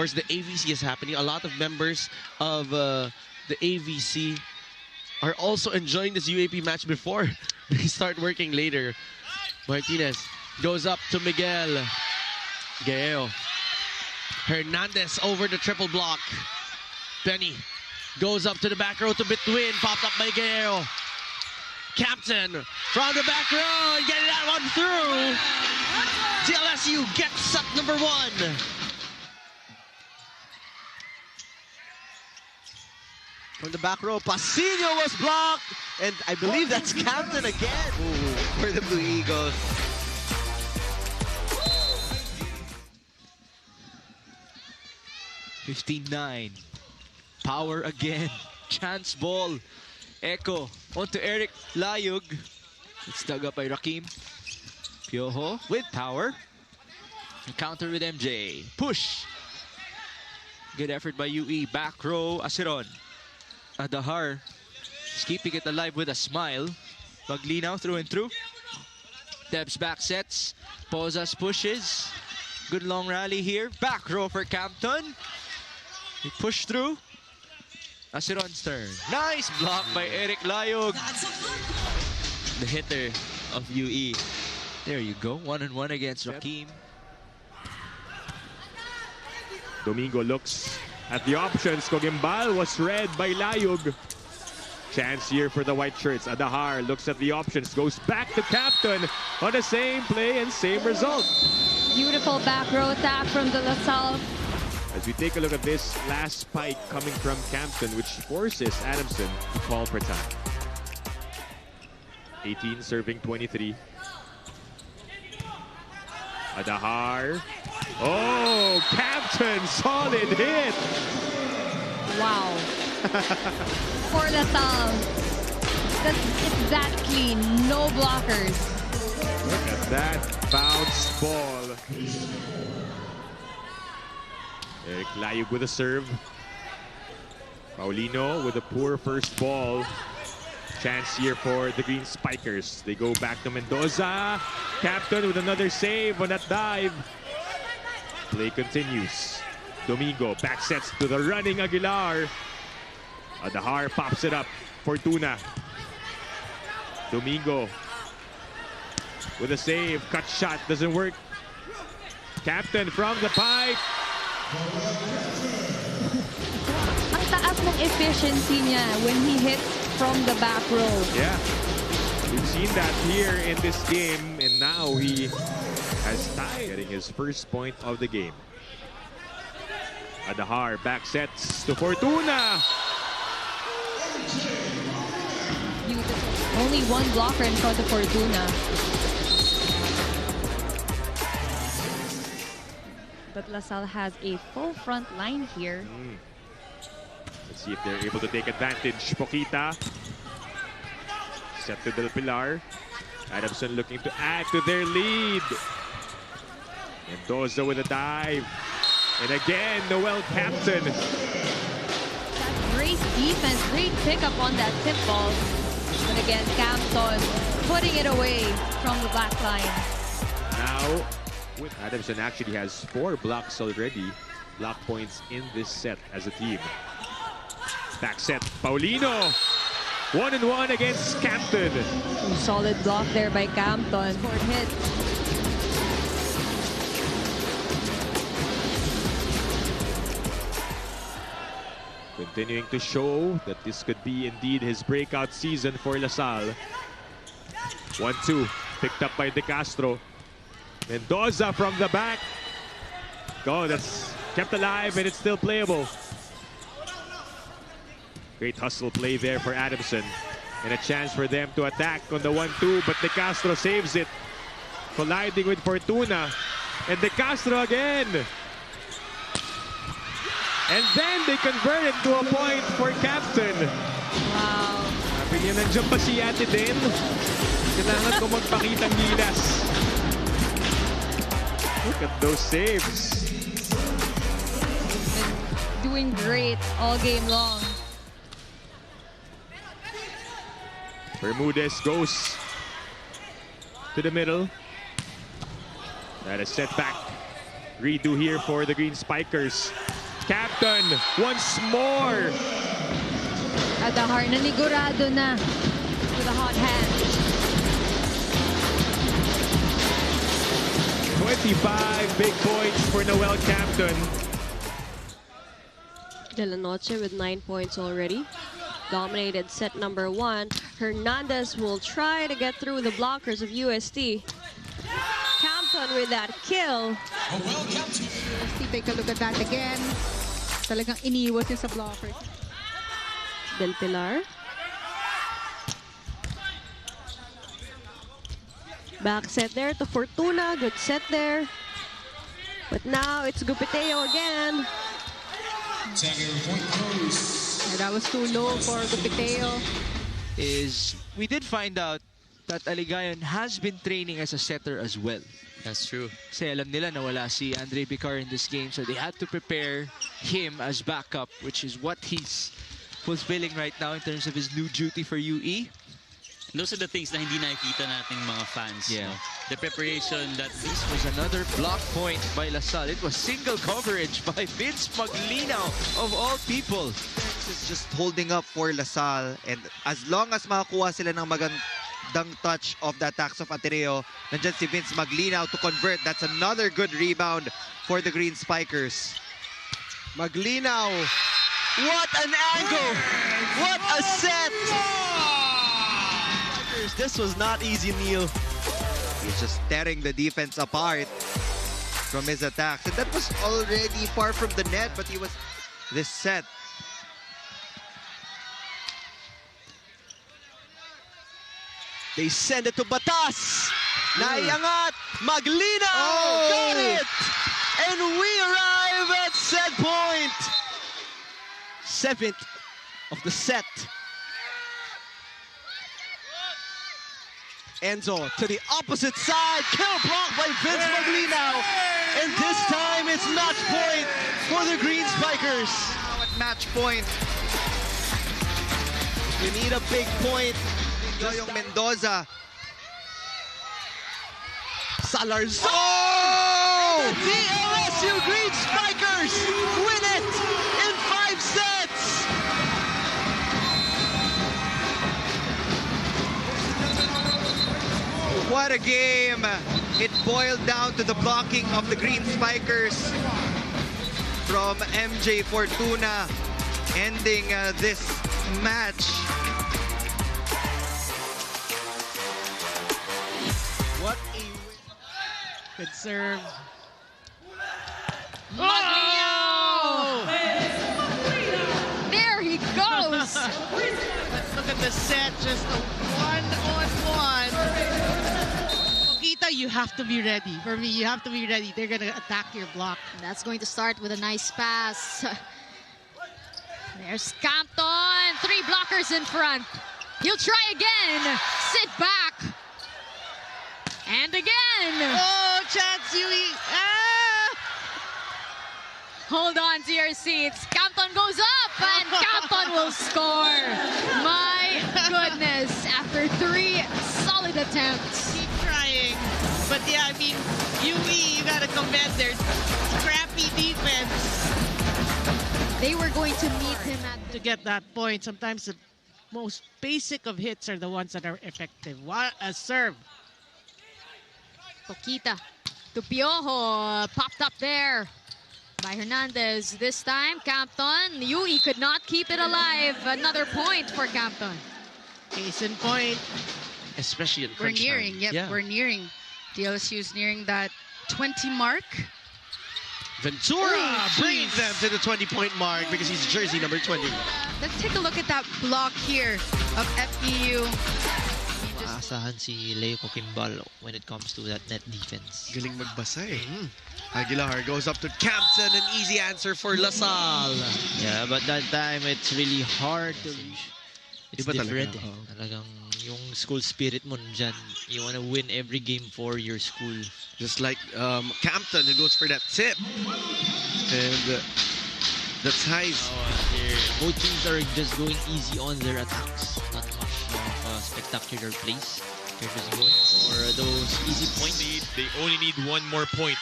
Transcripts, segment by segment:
course, the AVC is happening. A lot of members of the AVC are also enjoying this UAP match before they start working later. Martinez goes up to Miguel. Gaeo. Hernandez over the triple block. Benny goes up to the back row to between. Popped up by Gaeo. Captain from the back row and getting that one through. DLSU gets set number 1. From the back row, Pasino was blocked, and I believe that's Captain again. Ooh, for the Blue Eagles. (15-9). Power again. Chance ball. Echo onto Eric Layug. It's dug up by Rakim. Piojo with power. Counter with MJ. Push. Good effort by UE. Back row, Aceron. Adahar is keeping it alive with a smile. Bagli now through and through. Debs back sets. Pozas pushes. Good long rally here. Back row for Campton. He pushed through. Aceron's turn. Nice block by Eric Layog. The hitter of UE. There you go. 1-on-1 against Rakim. Domingo looks at the options. Cogimbal was read by Layug. Chance here for the white shirts. Adahar looks at the options. Goes back to Captain on the same play and same result. Beautiful back row attack from the LaSalle. As we take a look at this last spike coming from Campton, which forces Adamson to call for time. 18 serving 23. Adahar. Oh, Captain, solid hit. Wow. For LaSalle. It's that clean, no blockers. Look at that bounce ball. Eric Layug with a serve. Paulino with a poor first ball. Chance here for the Green Spikers. They go back to Mendoza. Captain with another save on that dive. Play continues. Domingo back sets to the running Aguilar. Adahar pops it up. Fortuna. Domingo with a save. Cut shot doesn't work. Captain from the pipe. Ang taas ng efficiency niya when he hits from the back row. Yeah, we've seen that here in this game, and now he has tied, getting his first point of the game. Adahar back sets to Fortuna. Beautiful. Only one blocker in front of Fortuna. But LaSalle has a full front line here. Let's see if they're able to take advantage. Poquita. Set to Del Pilar. Adamson looking to add to their lead. Mendoza with a dive. And again, Noel Captain. That's great defense, great pickup on that tip ball. But again, Campton putting it away from the back line. Now, Adamson actually has 4 blocks already. Block points in this set as a team. Back set, Paulino. 1-on-1 against Campton. Solid block there by Campton. Scored hit. Continuing to show that this could be indeed his breakout season for LaSalle. 1-2, picked up by De Castro. Mendoza from the back. Oh, that's kept alive and it's still playable. Great hustle play there for Adamson. And a chance for them to attack on the 1-2, but De Castro saves it. Colliding with Fortuna. And De Castro again. And then they convert it to a point for Captain. Wow. Sabi niya, nandiyan pa si Ate din. Kailangan ko magpakitang gilas. Look at those saves. Been doing great all game long. Bermudez goes to the middle. That is set back. Redo here for the Green Spikers. Captain once more. Adahar nanigurado na with a hot hand. 25 big points for Noel Captain. De La Noche with 9 points already. Dominated set number 1. Hernandez will try to get through the blockers of UST. Campton with that kill. UST, take a look at that again. Talagang iniiwas niya sa blockers. Del Pilar. Back set there to Fortuna. Good set there. But now it's Gupiteo again. That was too low for Gupiteo. We did find out that Aligayon has been training as a setter as well. That's true. Kasi alam nila na wala si Andre Picar in this game, so they had to prepare him as backup, which is what he's fulfilling right now in terms of his new duty for UE. Those are the things na hindi nakikita nating mga fans. Yeah. No? The preparation that This was another block point by Salle. It was single coverage by Vince Maglinaw, of all people. Is just holding up for Salle, and as long as makakuha sila ng magandang touch of the attacks of Ateneo, nandyan si Vince Maglinaw to convert. That's another good rebound for the Green Spikers. Maglinaw, what an angle! What a set! This was not easy, Neil. He's just tearing the defense apart from his attacks, and that was already far from the net, but he was this set. They send it to Batas. Naiangat. Maglinaw. Got it. And we arrive at set point. 7th of the set. Enzo to the opposite side. Kill block by Vince Maglinaw. And this time it's match point for the Green Spikers. Now at match point. You need a big point. Joyong Mendoza. Salarzon! Oh! The DLSU Green Spikers win it in 5 sets! What a game! It boiled down to the blocking of the Green Spikers from MJ Fortuna, ending this match. What a Good serve. Oh! There he goes. Let's look at the set. Just a one-on-one. Okita, you have to be ready. For me, you have to be ready. They're going to attack your block. That's going to start with a nice pass. There's Campton. 3 blockers in front. He'll try again. Sit back. And again. Oh, chance, Yui. Ah! Hold on to your seats. Campton goes up and Campton will score. My goodness. After 3 solid attempts. Keep trying. But yeah, I mean, Yui, you got to commend their scrappy defense. They were going to meet him at To get that point, sometimes the most basic of hits are the ones that are effective. What a serve. Okita to Piojo. Popped up there by Hernandez. This time, Campton. Yui could not keep it alive. Another point for Campton. Case in point. Especially in We're crunch nearing, time. yep, Yeah. we're nearing. DLSU's nearing that 20 mark. Ventura bringing them to the 20-point mark because he's jersey number 20. Let's take a look at that block here of FEU. Maasahan si Leo Coquimbal when it comes to that net defense. Galing magbasa eh. Aguilar goes up to Campton. An easy answer for Salle. Yeah, but that time it's really hard to reach. It's Iba different. talaga, oo. Talagang yung school spirit mo nandyan. You wanna win every game for your school. Just like Campton who goes for that tip. And that's high. Both teams are just going easy on their attacks. Not much of spectacular plays. They're just going for those easy points. They only need one more point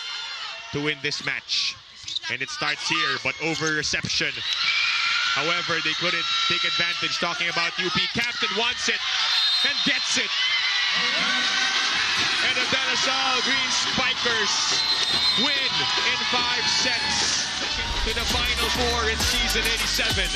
to win this match. And it starts here, but over reception. However, they couldn't take advantage. Talking about UP. Captain wants it and gets it. And the DLSU Green Spikers win in 5 sets to the Final Four in season 87.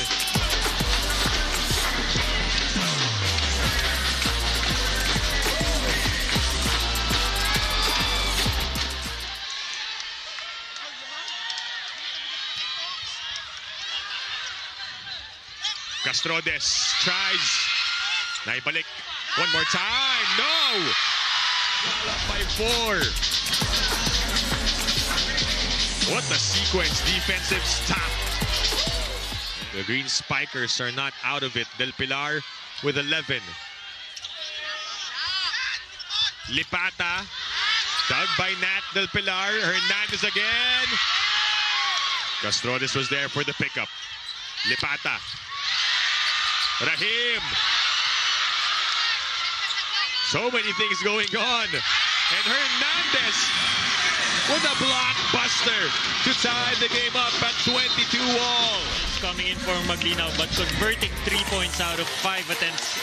Castrodes tries. Naibalik. One more time. No! Up by 4. What a sequence. Defensive stop. The Green Spikers are not out of it. Del Pilar with 11. Lipata. Dug by Nat Del Pilar. Hernandez again. Castrodes was there for the pickup. Lipata. Rahim. So many things going on. And Hernandez with a blockbuster to tie the game up at 22-all. Coming in for Maglinaw, but converting 3 points out of 5 attempts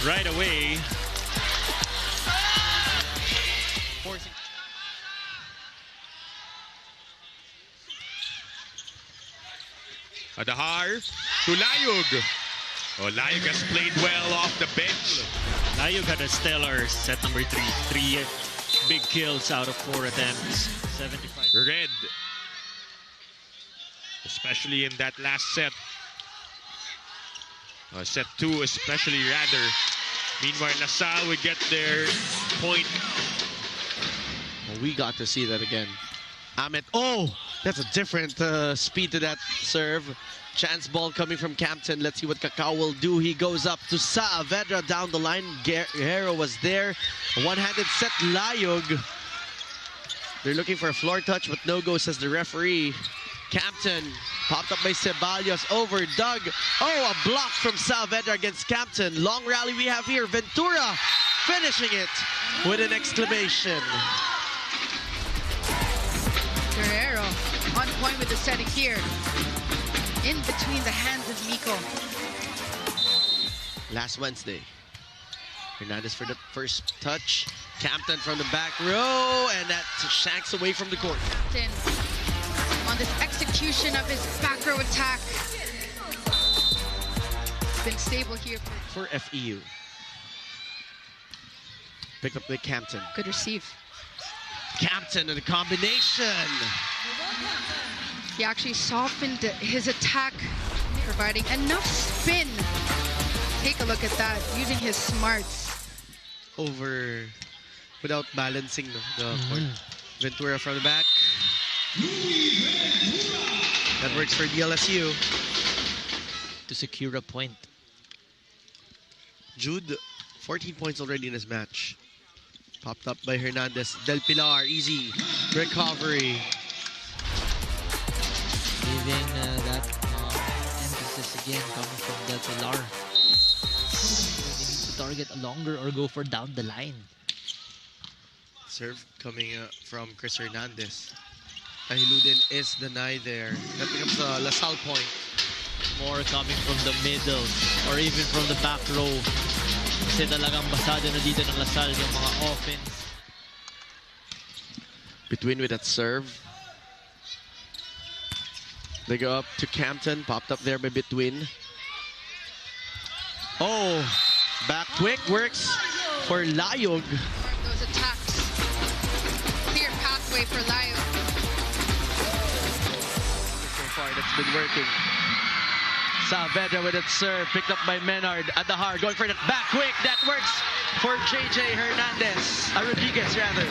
right away. Adahar to Layug. Oh, Layug has played well off the bench. Layug had a stellar set number 3. 3 big kills out of 4 attempts. 75. Red. Especially in that last set. Set 2 especially rather. Meanwhile, LaSalle would get their point. Well, we got to see that again. Ahmed. Oh, that's a different speed to that serve. Chance ball coming from Campton. Let's see what Cacao will do. He goes up to Saavedra down the line. Guerrero was there. One-handed set Layug. They're looking for a floor touch, but no go, says the referee. Campton popped up by Ceballos over Doug. Oh, a block from Saavedra against Campton. Long rally we have here. Ventura finishing it with an exclamation. Guerrero on point with the setting here. In between the hands of Miko. Last Wednesday. Hernandez for the first touch. Campton from the back row, and that shanks away from the court. Campton on this execution of his back row attack. Been stable here for FEU. Picked up by Campton. Good receive. Campton and a combination. He actually softened his attack, providing enough spin. Take a look at that, using his smarts. Over, without balancing the court. Ventura from the back. That works for DLSU. To secure a point. Jude, 14 points already in this match. Popped up by Hernandez. Del Pilar, easy recovery. Giving that emphasis again coming from Del Pilar. They need to target a longer or go for down the line. Serve coming from Chris Hernandez. Tahiludin is denied there. That becomes a LaSalle point. More coming from the middle or even from the back row. Kasi talagang basado na dito ng LaSalle yung mga offense. Between with that serve. They go up to Campton, popped up there by Between. Oh, back quick works for Layug. Those attacks. Clear pathway for Layug. So far, that's been working. Saavedra with that serve, picked up by Menard. Adahar going for that back quick. That works for JJ Hernandez. Rodriguez, rather.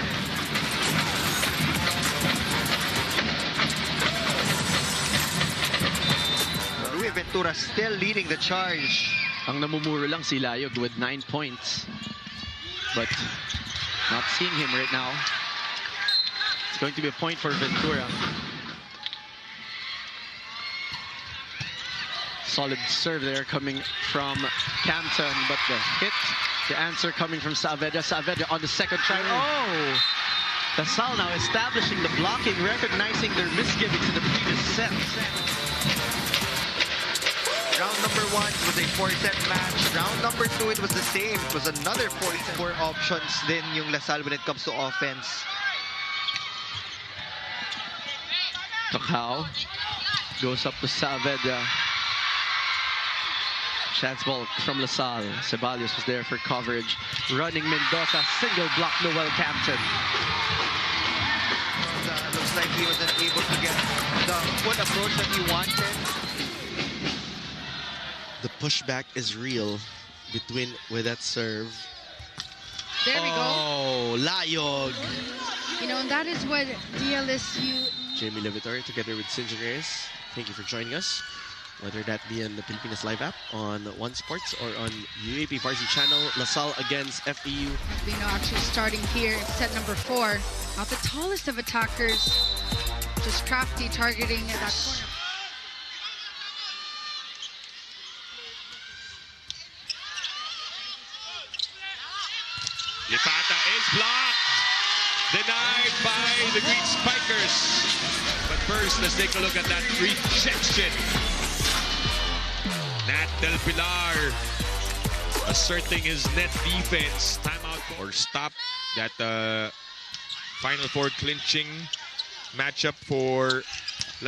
Rui Ventura still leading the charge. Ang namumuro lang si Layug with 9 points. But not seeing him right now. It's going to be a point for Ventura. Solid serve there coming from Campton, but the hit, the answer coming from Saavedra. Saavedra on the second try. Oh! Salle now establishing the blocking, recognizing their misgivings in the previous set. Round number 1 was a 4-set match. Round number 2, it was the same. It was another 4-set. 4 options din yung Salle when it comes to offense. Kakao goes up to Saavedra. Chance ball from Salle. Ceballos was there for coverage. Running Mendoza, single block Noel Campton. Looks like he wasn't able to get the foot approach that he wanted. The pushback is real with that serve. There we go. Oh, Layog. You know, and that is what DLSU... Jamie Levitor together with Sinjin Reyes. Thank you for joining us. Whether that be on the Pilipinas Live app, on One Sports, or on UAP Varsity channel. Salle against FEU. Lino actually starting here in set number 4. Not the tallest of attackers. Just crafty targeting at that corner. Lipata is blocked. Denied by the Green Spikers. But first, let's take a look at that rejection. Nat Del Pilar asserting his net defense. Timeout or stop that Final Four clinching matchup for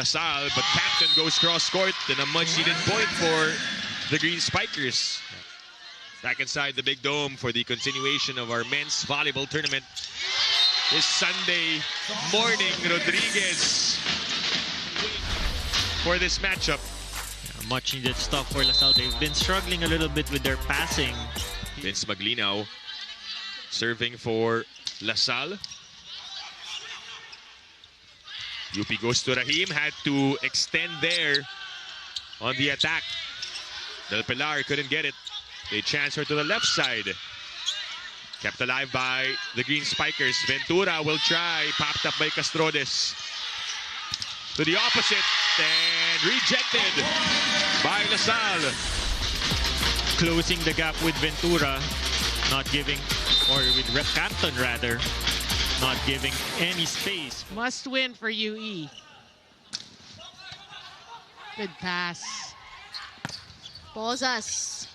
Salle. But Captain goes cross court and a much needed point for the Green Spikers. Back inside the Big Dome for the continuation of our men's volleyball tournament this Sunday morning. Rodriguez for this matchup. Much needed stuff for Salle. They've been struggling a little bit with their passing. Vince Maglinaw serving for Salle. UP goes to Rahim, had to extend there on the attack. Del Pilar couldn't get it. They transfer to the left side. Kept alive by the Green Spikers. Ventura will try, popped up by Castrodes. To the opposite, and rejected by Salle. Closing the gap with Ventura, not giving, or with Campton rather, not giving any space. Must win for UE. Good pass. Pozas.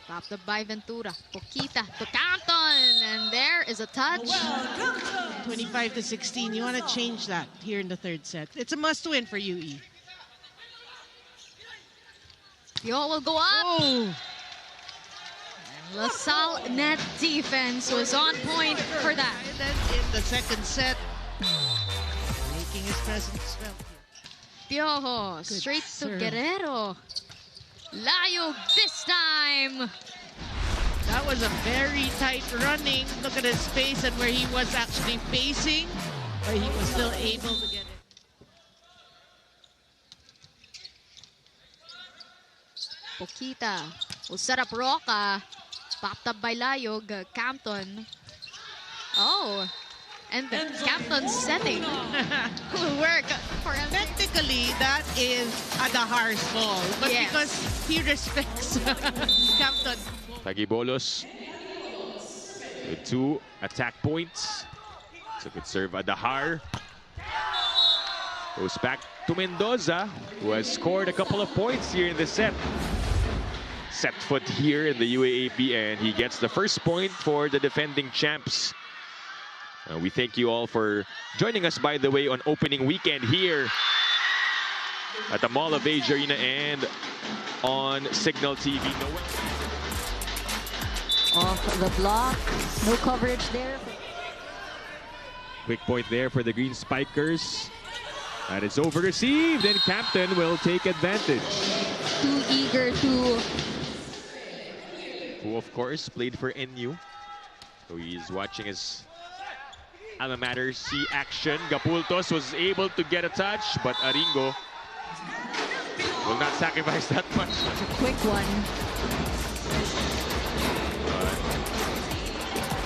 Popped up by Ventura. Poquita to Campton. And there is a touch. 25-16. You want to change that here in the 3rd set. It's a must win for UE. Yo will go up. Oh. Salle net defense was on point for that. And then in the 2nd set, making his presence felt. Piojo straight to Guerrero. Layog this time. That was a very tight running. Look at his space and where he was actually facing, but he was still able to get it. Poquita will set up Roca. Popped up by Layog. Campton. Oh. And the Campton setting will work for him. Technically, that is Adahar's ball, but yes, because he respects Campton. Tagibolos with 2 attack points. It's a good serve. Adahar goes back to Mendoza, who has scored a couple of points here in the set. Set foot here in the UAAP, and he gets the first point for the defending champs. We thank you all for joining us, by the way, on opening weekend here at the Mall of Age Arena and on Signal TV. Off the block, no coverage there. Quick point there for the Green Spikers. And it's over received, and Captain will take advantage. Too eager to... Who, of course, played for NU. So he's watching his alma mater see action. Gapultos was able to get a touch, but Aringo will not sacrifice that much. It's a quick one.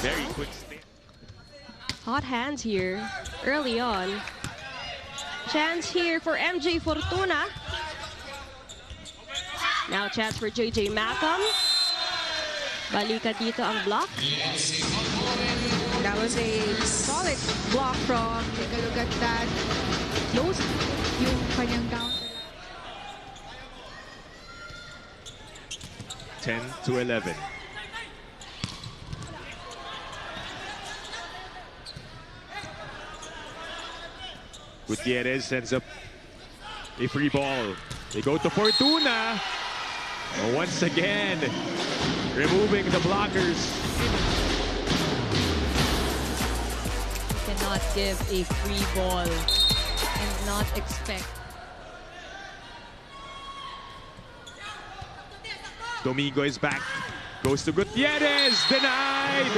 Very quick stay. Hot hands here early on. Chance here for MJ Fortuna. Now chance for JJ Mackham. Balikan dito ang block. That was a solid block from, take a look at that. Close yung kanyang counter. 10-11. Gutierrez sends up a free ball. They go to Fortuna. Once again, removing the blockers. You cannot give a free ball and not expect. Domingo is back. Goes to Gutierrez. Denied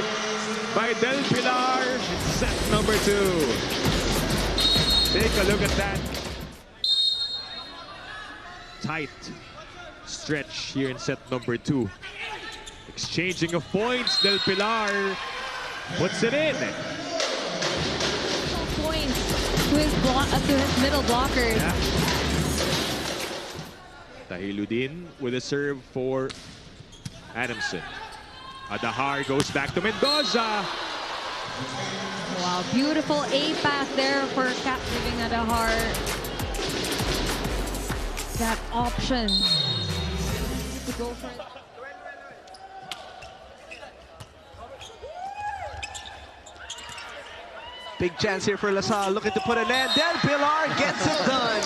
by Del Pilar. It's set number 2. Take a look at that. Tight stretch here in set number 2. Exchanging of points. Del Pilar puts it in. Points to his middle blockers. Yeah. Tahiludin with a serve for Adamson. Adahar goes back to Mendoza. Wow, beautiful A pass there for giving Adahar that option to go for it. Big chance here for LaSalle, looking to put an end. Del Pilar gets it done.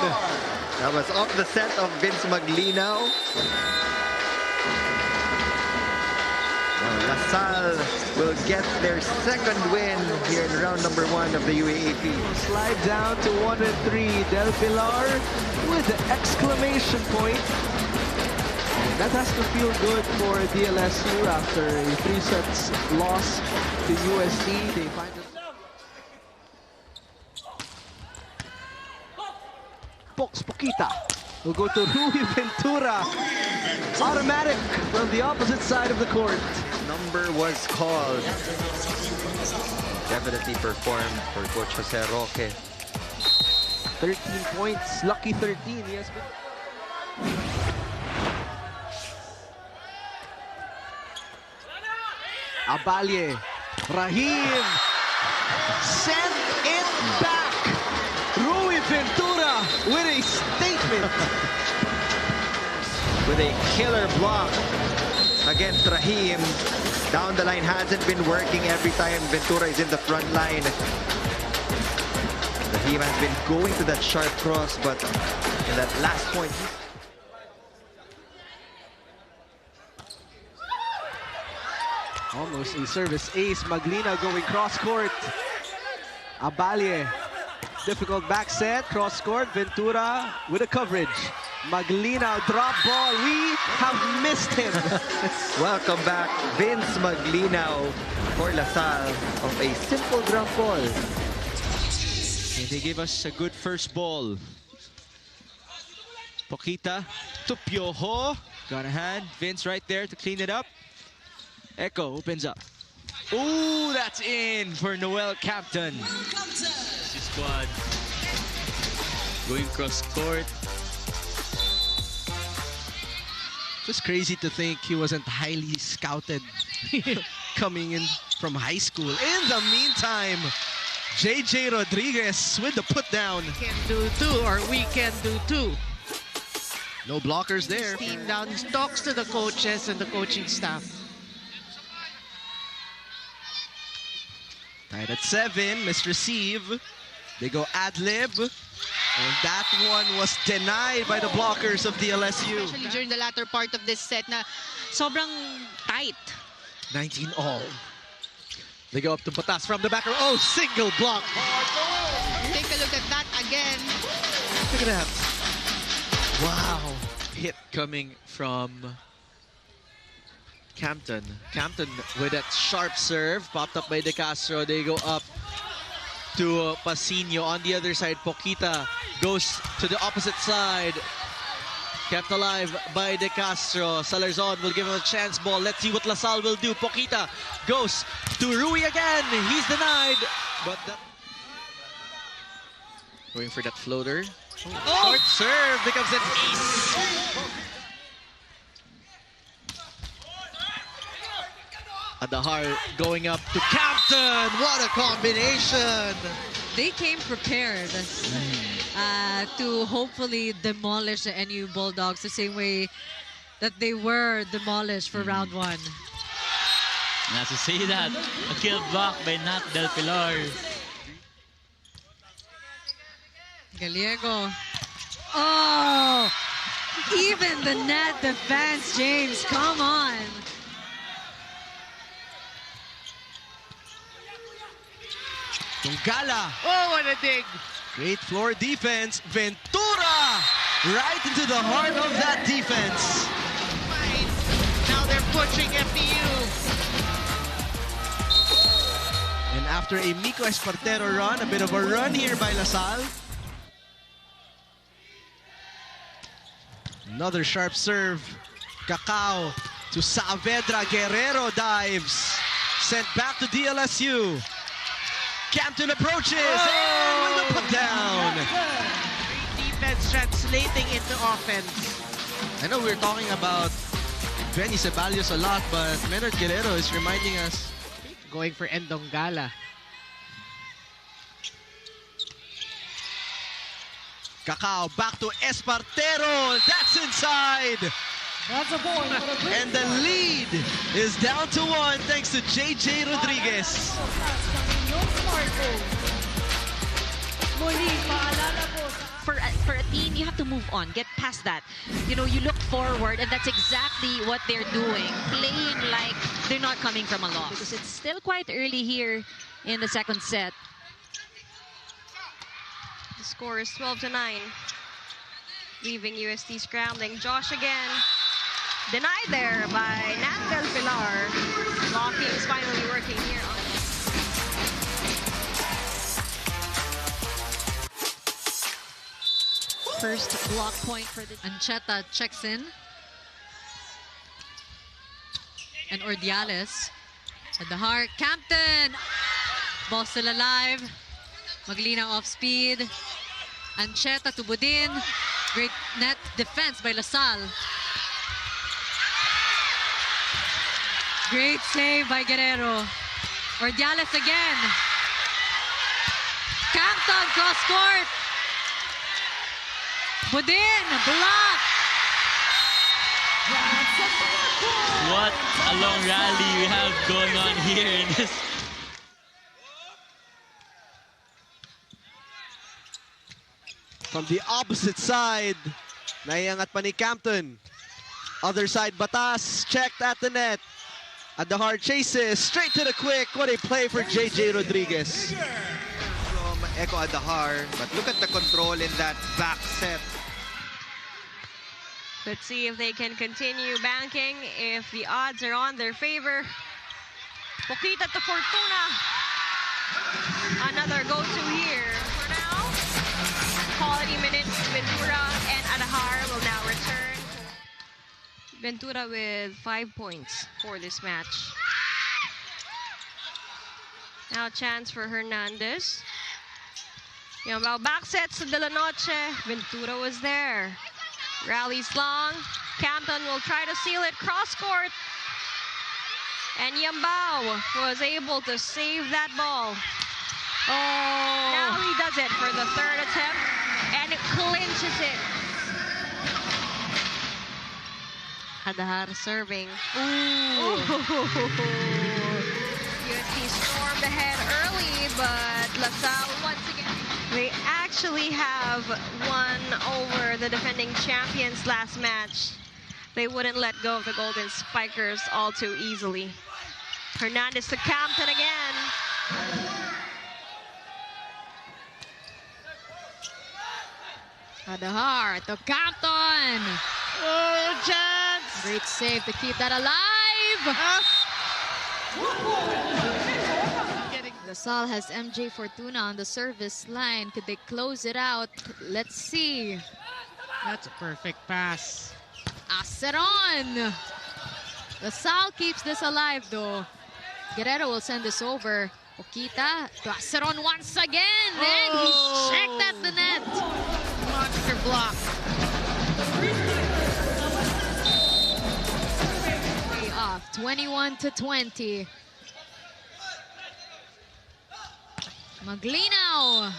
That was off the set of Vince Maglinaw. LaSalle will get their second win here in round number 1 of the UAAP. Slide down to 1-3. Del Pilar with the exclamation point. That has to feel good for DLSU after a 3 sets loss to USD. They find it. Box Poquita will go to Rui Ventura. Automatic from the opposite side of the court. Number was called. Definitely performed for Coach Jose Roque. 13 points, lucky 13. Yes. Abalye, Rahim, send it back. Rui Ventura with a statement. With a killer block against Rahim. Down the line hasn't been working every time Ventura is in the front line. Rahim has been going to that sharp cross, but in that last point, almost a service ace. Maglinaw going cross court. Abalye, difficult back set, cross court. Ventura with a coverage. Maglinaw drop ball. We have missed him. welcome back Vince Maglinaw for LaSalle of a simple drop ball. And they gave us a good first ball. Poquita to Piojo. Got a hand. Vince right there to clean it up. Echo opens up. Ooh, that's in for Noel Captain. Si squad going cross court. Just crazy to think he wasn't highly scouted coming in from high school. In the meantime, JJ Rodriguez with the put down. Can do too, or we can do too. No blockers there. Team down, he talks to the coaches and the coaching staff. Tied at 7, misreceive. They go ad-lib. And that one was denied by the blockers of DLSU. Especially during the latter part of this set na sobrang tight. 19 all. They go up to Batas from the back row. Oh, single block. Take a look at that again. Look at that. Wow. Hit coming from Campton. Campton with that sharp serve. Popped up by De Castro. They go up to Pasino. On the other side, Poquita goes to the opposite side. Kept alive by De Castro. Salarzon will give him a chance ball. Let's see what LaSalle will do. Poquita goes to Rui again. He's denied. But going for that floater. Short serve becomes an ace. Adahar going up to Captain. What a combination. They came prepared to hopefully demolish the NU Bulldogs the same way that they were demolished for round one. Nice to see that. A kill block by Nat Del Pilar. Gallego. Oh! Even the net defense, James. Come on. Tunggala. Oh, what a dig. Great floor defense. Ventura right into the heart of that defense. Fine. Now they're pushing FDU. And after a Miko Espartero run, a bit of a run here by Salle. Another sharp serve. Cacao to Saavedra. Guerrero dives. Sent back to DLSU. Campton approaches and with a put down. Great defense translating into offense. I know we're talking about Benny Ceballos a lot, but Leonard Guerrero is reminding us. Going for Endongala. Cacao back to Espartero. That's inside. That's a point. And the lead is down to 1 thanks to JJ Rodriguez. For a team, you have to move on, get past that. You know, you look forward, and that's exactly what they're doing, playing like they're not coming from a loss. Because it's still quite early here in the second set. The score is 12-9. Leaving UST scrambling. Josh again. Denied there by Nat Del Pilar. Blocking is finally working here. First block point for the... Ancheta checks in. And Ordiales. At the heart. Campton! Ball still alive. Maglina off speed. Ancheta to Budin. Great net defense by Salle. Great save by Guerrero. Ordiales again. Campton cross court. Budin block. What a long rally we have going on here in this. From the opposite side, naiangat pa ni Campton. Other side, Batas checked at the net. Adahar chases straight to the quick. What a play for JJ Rodriguez. From Echo Adahar, but look at the control in that back set. Let's see if they can continue banking, if the odds are on their favor. Poquita to Fortuna. Another go-to here. For now, quality minutes. Ventura and Adahar will now return. Ventura with 5 points for this match. Now chance for Hernandez. Yambao back sets to De La Noche. Ventura was there. Rallies long. Campton will try to seal it cross court. And Yambao was able to save that ball. Oh! Now he does it for the third attempt and it clinches it. Adahar serving. Ooh! UST stormed ahead early, but LaSalle once again. They actually have won over the defending champions last match. They wouldn't let go of the Golden Spikers all too easily. Hernandez to Campton again. Adahar to Campton. Oh, chance! Great save to keep that alive. Salle has MJ Fortuna on the service line. Could they close it out? Let's see. That's a perfect pass. Aceron. Salle keeps this alive though. Guerrero will send this over. Okita to Aceron once again. And he's checked at the net. Monster block. Way off 21-20. Maglinaw